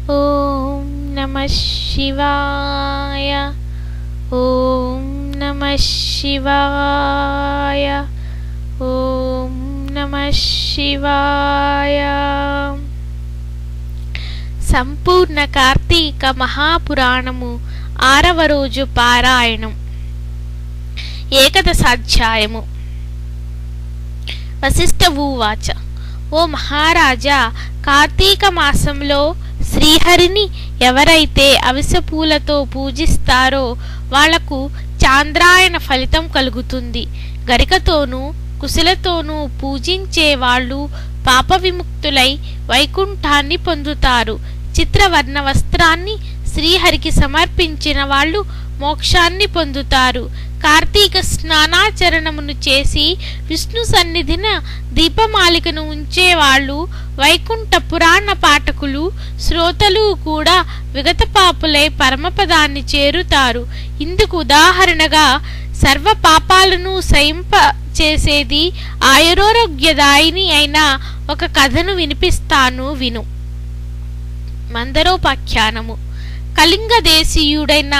ఓం నమః శివాయ. ఓం నమః శివాయ. ఓం నమః శివాయ. సంపూర్ణ కార్తీక మహాపురాణము 6వ రోజు పారాయణం. ఏకదశాధ్యాయము. వశిష్ఠ ఉవాచ. ఓ మహారాజా, కార్తీక మాసంలో శ్రీహరిని ఎవరైతే అవిసెపూలతో పూజిస్తారో వాళ్లకు చాంద్రాయణ ఫలితం కలుగుతుంది. గరికతోనూ కుశలతోనూ పూజించే వాళ్ళు పాప విముక్తులై వైకుంఠాన్ని పొందుతారు. చిత్రవర్ణ వస్త్రాన్ని శ్రీహరికి సమర్పించిన వాళ్ళు మోక్షాన్ని పొందుతారు. కార్తీక స్నానాచరణమును చేసి విష్ణు సన్నిధిన దీపమాలికను ఉంచేవాళ్ళు వైకుంఠ పురాణ పాఠకులు శ్రోతలు కూడా విగతపాపులై పరమపదాన్ని చేరుతారు. ఇందుకు ఉదాహరణగా సర్వ పాపాలను సయింప చేసేది ఆయురోగ్యదాయిని అయిన ఒక కథను వినిపిస్తాను, విను. మందరోపాఖ్యానము. కళింగ దేశీయుడైన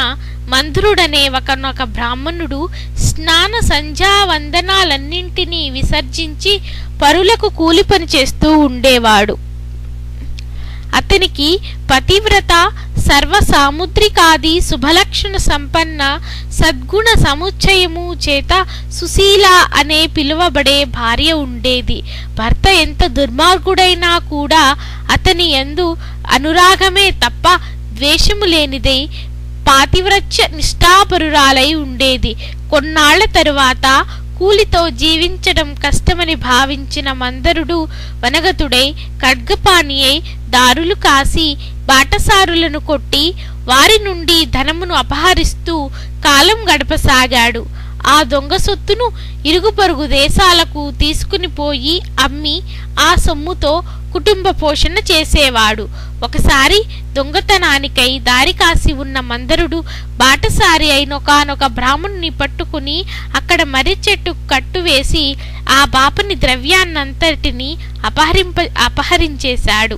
మంధ్రుడనే ఒకనొక బ్రాహ్మణుడు స్నాన సంధ్యా వందనాలన్నింటినీ విసర్జించి పరులకు కూలి పని చేస్తూ ఉండేవాడు. అతనికి పతివ్రత, సర్వ సాముద్రికాది శుభలక్షణ సంపన్న సద్గుణ సముచ్చయము చేత సుశీల అనే పిలువబడే భార్య ఉండేది. భర్త ఎంత దుర్మార్గుడైనా కూడా అతని యందు అనురాగమే తప్ప ద్వేషము లేనిదై పాతివ్రత్య నిష్ఠాపరురాలై ఉండేది. కొన్నాళ్ల తరువాత కూలితో జీవించడం కష్టమని భావించిన మందరుడు వనగతుడై ఖడ్గపాణి అయి దారులు కాసి బాటసారులను కొట్టి వారి నుండి ధనమును అపహరిస్తూ కాలం గడపసాగాడు. ఆ దొంగ సొత్తును ఇరుగు పొరుగు దేశాలకు తీసుకుని పోయి అమ్మి ఆ సొమ్ముతో కుటుంబ పోషణ చేసేవాడు. ఒకసారి దొంగతనానికై దారి కాసి ఉన్న మందరుడు బాటసారి అయిన ఒకానొక బ్రాహ్మణుని పట్టుకుని అక్కడ మర్రి చెట్టు కట్టువేసి ఆ బాపని ద్రవ్యాన్నంతటిని అపహరించేశాడు.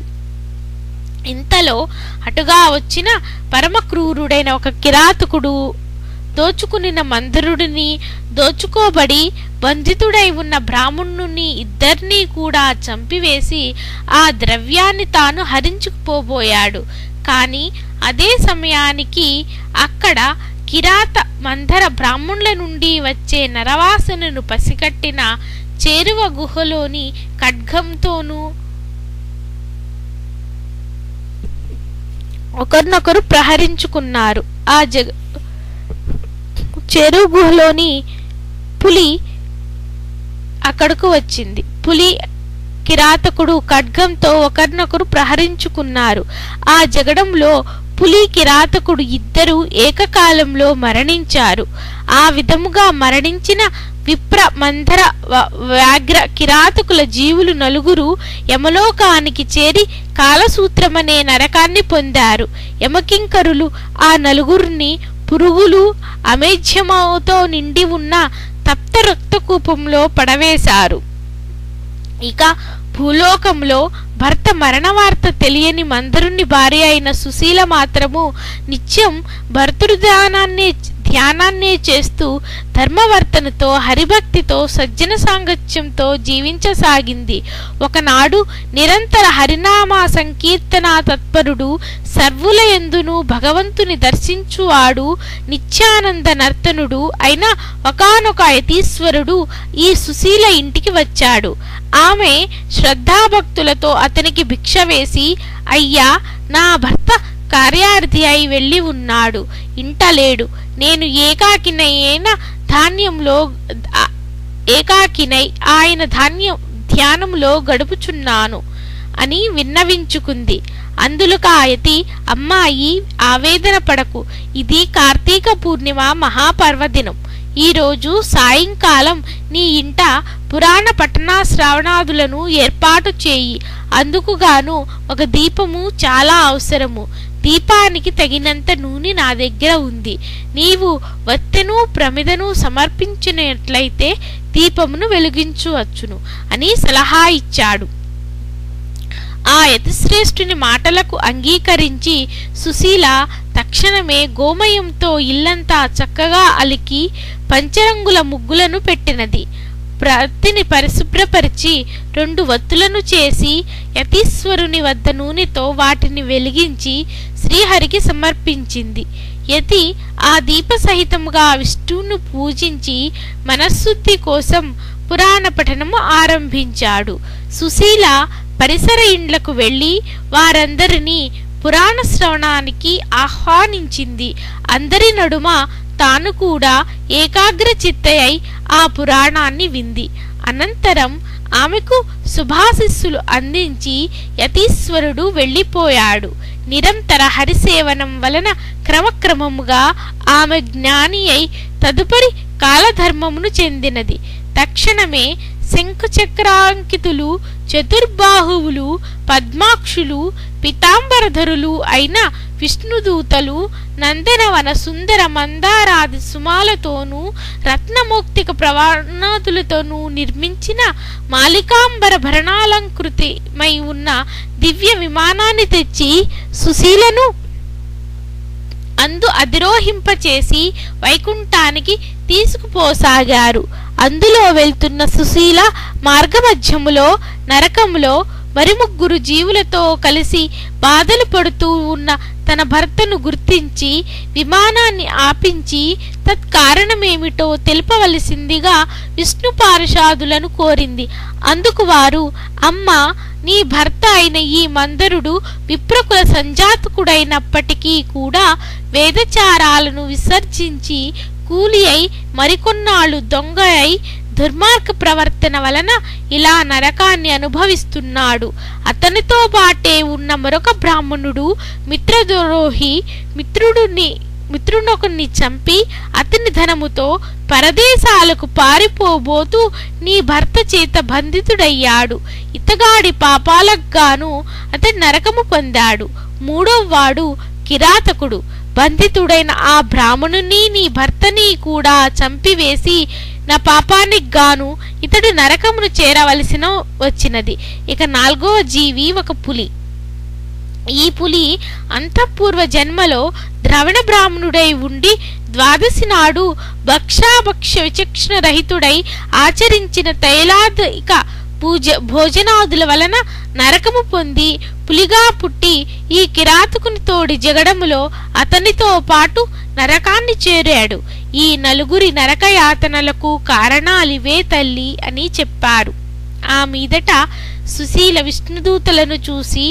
ఇంతలో అటుగా వచ్చిన పరమ క్రూరుడైన ఒక కిరాతకుడు దోచుకునిన మందరుడిని, దోచుకోబడి బంధితుడై ఉన్న బ్రాహ్మణుని ఇద్దరినీ కూడా చంపివేసి ఆ ద్రవ్యాన్ని తాను హరించుకుపోబోయాడు. కాని అదే సమయానికి అక్కడ కిరాత మందర బ్రాహ్మణుల నుండి వచ్చే నరవాసనను పసిగట్టిన చేరువ గుహలోని ఖడ్గంతోనూ ఒకరినొకరు ప్రహరించుకున్నారు. ఆ చెరువు గుహలోని పులి అక్కడకు వచ్చింది. పులి కిరాతకుడు ఖడ్గంతో ఒకరినొకరు ప్రహరించుకున్నారు. ఆ జగడంలో పులి కిరాతకుడు ఇద్దరు ఏకకాలంలో మరణించారు. ఆ విధముగా మరణించిన విప్ర మందర వ్యాఘ్ర కిరాతకుల జీవులు నలుగురు యమలోకానికి చేరి కాలసూత్రమనే నరకాన్ని పొందారు. యమకింకరులు ఆ నలుగురిని పురుగులు అమేధ్యమతో నిండి ఉన్న తప్త రక్తకూపంలో పడవేశారు. ఇక భూలోకంలో భర్త మరణ వార్త తెలియని మందరుని భార్య అయిన సుశీల మాత్రము నిత్యం భర్తృ ధ్యానాన్నే చేస్తూ ధర్మవర్తనతో హరిభక్తితో సజ్జన సాంగత్యంతో జీవించసాగింది. ఒకనాడు నిరంతర హరినామ సంకీర్తన తత్పరుడు, సర్వుల యందును భగవంతుని దర్శించువాడు, నిత్యానంద నర్తనుడు అయిన ఒకానొక యతీశ్వరుడు ఈ సుశీల ఇంటికి వచ్చాడు. ఆమె శ్రద్ధాభక్తులతో అతనికి భిక్ష వేసి, అయ్యా, నా భర్త కార్యార్థి అయి వెళ్ళి ఉన్నాడు, ఇంటలేడు. నేను ఏకాకినై ఆయన ధ్యానంలో గడుపుచున్నాను అని విన్నవించుకుంది. అందులోకి ఆ యతి, అమ్మాయి, ఆవేదన పడకు, ఇది కార్తీక పూర్ణిమ మహాపర్వదినం. ఈరోజు సాయంకాలం నీ ఇంట పురాణ పఠనా శ్రవణాదులను ఏర్పాటు చేయి. అందుకుగాను ఒక దీపము చాలా అవసరము. దీపానికి తగినంత నూనె నా దగ్గర ఉంది. నీవు వత్తెను ప్రమిదను సమర్పించినట్లయితే దీపమును వెలిగించవచ్చును అని సలహా ఇచ్చాడు. ఆ యతిశ్రేష్ఠుని మాటలకు అంగీకరించి సుశీల తక్షణమే గోమయంతో ఇల్లంతా చక్కగా అలికి పంచరంగుల ముగ్గులను పెట్టినది. ప్రతిని పరిశుభ్రపరిచి 2 వత్తులను చేసి యతీశ్వరుని వద్ద నూనెతో వాటిని వెలిగించి శ్రీహరికి సమర్పించింది. యతి ఆ దీప సహితముగా విష్ణువును పూజించి మనశ్శుద్ధి కోసం పురాణ పఠనము ఆరంభించాడు. సుశీల పరిసర ఇండ్లకు వెళ్లి వారందరినీ పురాణ శ్రవణానికి ఆహ్వానించింది. అందరి నడుమ తాను కూడా ఏకాగ్ర చిత్తయై ఆ పురాణాన్ని వింది. అనంతరం ఆమెకు శుభాశిస్సులు అందించి యతీశ్వరుడు వెళ్ళిపోయాడు. నిరంతర హరిసేవనం వలన క్రమక్రమముగా ఆమె జ్ఞాని అయి తదుపరి కాలధర్మమును చెందినది. తక్షణమే శంఖచక్రాంకితులు, చతుర్బాహువులు, పద్మాక్షులు, పితాంబరధరులు అయిన విష్ణుదూతలు నందనవన సుందర మందారాది సుమాలతోనూ రత్నమౌక్తిక ప్రవణాదులతోనూ నిర్మించిన మాలికాంబర భరణాలంకృతిమై ఉన్న దివ్య విమానాన్ని తెచ్చి సుశీలను అందు అధిరోహింపచేసి వైకుంఠానికి తీసుకుపోసాగారు. అందులో వెళ్తున్న సుశీల మార్గమధ్యములో నరకములో మరి 3 జీవులతో కలిసి బాధలు పడుతూ ఉన్న తన భర్తను గుర్తించి విమానాన్ని ఆపించి తత్కారణమేమిటో తెలుపవలసిందిగా విష్ణు పార్షాదులను కోరింది. అందుకు వారు, అమ్మ, నీ భర్త అయిన ఈ మందరుడు విప్రకుల సంజాతకుడైనప్పటికీ కూడా వేదచారాలను విసర్జించి కూలి అయి మరికొన్నాళ్ళు దొంగ అయి దుర్మార్గ ప్రవర్తన వలన ఇలా నరకాన్ని అనుభవిస్తున్నాడు. అతనితో పాటే ఉన్న మరొక బ్రాహ్మణుడు మిత్రద్రోహి మిత్రునొకరిని చంపి అతని ధనముతో పరదేశాలకు పారిపోబోతూ నీ భర్త చేత బంధితుడయ్యాడు. ఇతగాడి పాపాలకు గాను అతని నరకము పొందాడు. 3వ వాడు కిరాతకుడు. బంధితుడైన ఆ బ్రాహ్మణుని నీ భర్తని కూడా చంపివేసి నా పాపానికి గాను ఇతడు నరకమును చేరవలసిన వచ్చినది. ఇక 4వ జీవి ఒక పులి. ఈ పులి అంతఃపూర్వ జన్మలో ద్రవణ బ్రాహ్మణుడై ఉండి ద్వాదశి నాడు భక్షాభక్ష విచక్షణ రహితుడై ఆచరించిన తైలాదిక భోజనాదుల వలన నరకము పొంది పులిగా పుట్టి ఈ కిరాతకుని తోడి జగడములో అతనితో పాటు నరకాన్ని చేరాడు. ఈ 4 నరకయాతనలకు కారణాలివే తల్లి అని చెప్పారు. ఆ మీదట సుశీల విష్ణుదూతలను చూసి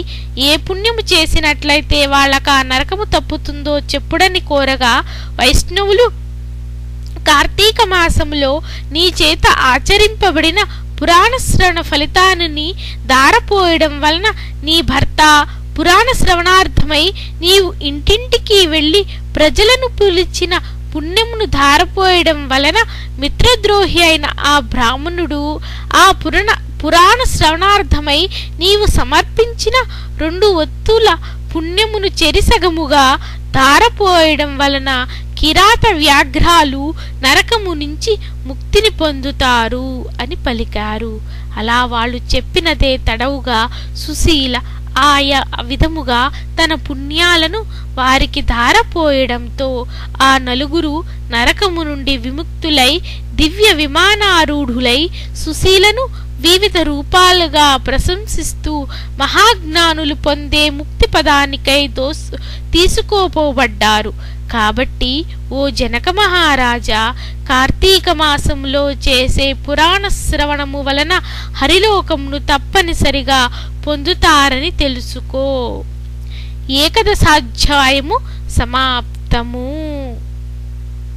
ఏ పుణ్యము చేసినట్లయితే వాళ్ళకా నరకము తప్పుతుందో చెప్పుడని కోరగా వైష్ణవులు కార్తీక మాసములో నీ చేత ఆచరింపబడిన పురాణ శ్రవణ ఫలితాన్ని దారపోయడం వలన నీ భర్త పురాణ శ్రవణార్థమై నీవు ఇంటింటికి వెళ్లి ప్రజలను పిలిచిన పుణ్యమును ధారపోయడం వలన మిత్రద్రోహి అయిన ఆ బ్రాహ్మణుడు ఆ పురాణ శ్రవణార్థమై నీవు సమర్పించిన 2 వత్తుల పుణ్యమును చెరిసగముగా ధారపోయడం వలన కిరాత వ్యాఘ్రాలు నరకము నుంచి ముక్తిని పొందుతారు అని పలికారు. అలా వాళ్ళు చెప్పినదే తడవుగా సుశీల ఆయా విధముగా తన పుణ్యాలను వారికి ధారపోయడంతో ఆ 4 నరకము నుండి విముక్తులై దివ్య విమానారూఢులై సుశీలను వివిధ రూపాలుగా ప్రశంసిస్తూ మహాజ్ఞానులు పొందే ముక్తి పదానికై తీసుకోపోబడ్డారు. కాబట్టి ఓ జనక మహారాజా, కార్తీక మాసంలో చేసే పురాణ శ్రవణము వలన హరిలోకమును తప్పనిసరిగా పొందుతారని తెలుసుకో. 11వ అధ్యాయము సమాప్తము.